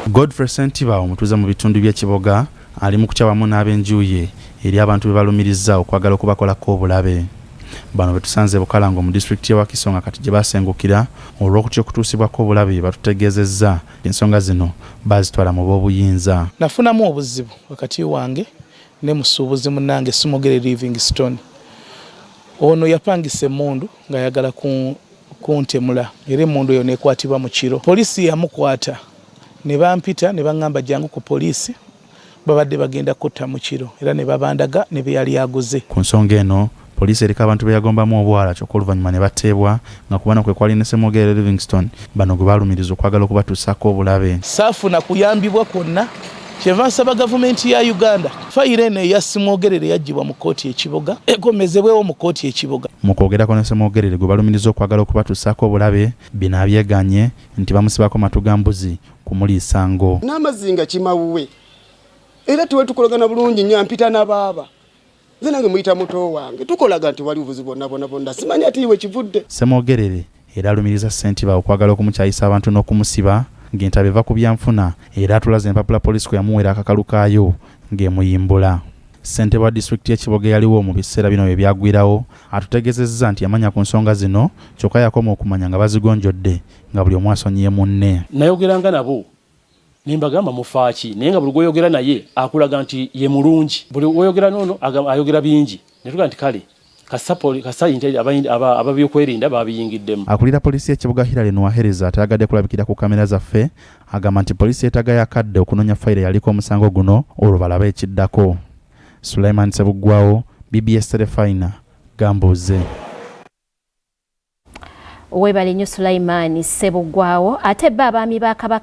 Godfrey Sentiba omutuuze mu bitundu by'ekiboga ali mu kukyawamu n'ab'enjuye eri abantu be balumiriza okwagala okubakolako obulabe. Bano betusanze Bukalango mu disitulikiti y'e Wakisonga kati gye basengukira olw'okutya okutuusibwako obulabe batutegeezezza ensonga zino bazitwala mu b'obuyinza. Nafunamu obuzibu wakati wange ne musuubuzi munnange Sumogere Livingstone. Ono yapangisa emmundu ng'ayagala kuntemula era emmundu eyo nekwatibwa mu kiro. Poliisi yamukwata ne bampita ne baŋŋamba jangu ku poliisi babadde bagenda kutta mu kiro era ne babandaga ne beyali aguze. Ku nsonga eno poliisi erika abantu be yagombamu obwala kyokka oluvannyuma ne bateebwa nga kubana kwe kwali ne Ssemwogere Livingstone bano gwe balumiriza okwagala okubatuusaako obulabe. Saafuna kuyambibwa kwonna kyeva nsaba gavumenti ya Uganda fayiro eno eya Ssemwogere yaggyibwa mu kkooti y'ekiboga ekomezebwewo mu kkooti y'ekiboga. Mu kwogerako ne Ssemwogere gwe balumiriza okwagala okubatuusaako obulabe bino abyeganye nti bamusibako matu ga mbuzi kumuliisa ngo. N'amazinga kimawuwe era tuwe tukolagana bulungi nnyo ampita n'abaaba. Nze nange muyita muto wange tukolaga nti wali buvuzi bonna simanyi ati iwe kivudde. Ssemwogere era alumiriza Sentiba okwagala okumukyayisa abantu n'okumusiba ng'entaba eva ku byanfuna era atulaze empapula poliisi kwe yamuweera akakalu kaayo ng'emuyimbula. Ssentebe wa disitulikiti y'Ekiboga yaliwo mu biseera bino bye byagwirawo atutegeezezza nti yamanya ku nsonga zino kyokka yakoma okumanya nga bazigonjodde nga buli omu asonyiye munne. Nayogeranga nabo nimbagamba mufaaki naye nga buli gwoyogera naye akulaga nti ye mulungi buli gwoyogera noono ayogera bingi ne tuga nti kale kasayinte ababyokwerinda babiyingiddemu. Akulira poliisi y'Ekiboga Hilary Nwahereza atayagadde kulabikira ku kamera zaffe agamba nti poliisi yeetaga yakadde okunoonya fayiro yaliko omusango guno olwo balabe ekiddako. Sulaiman Ssebuggwawo, BBS Terefayina, Gambuuze. Weebale nnyo Sulaiman Ssebuggwawo ate bo abaami ba Kabaka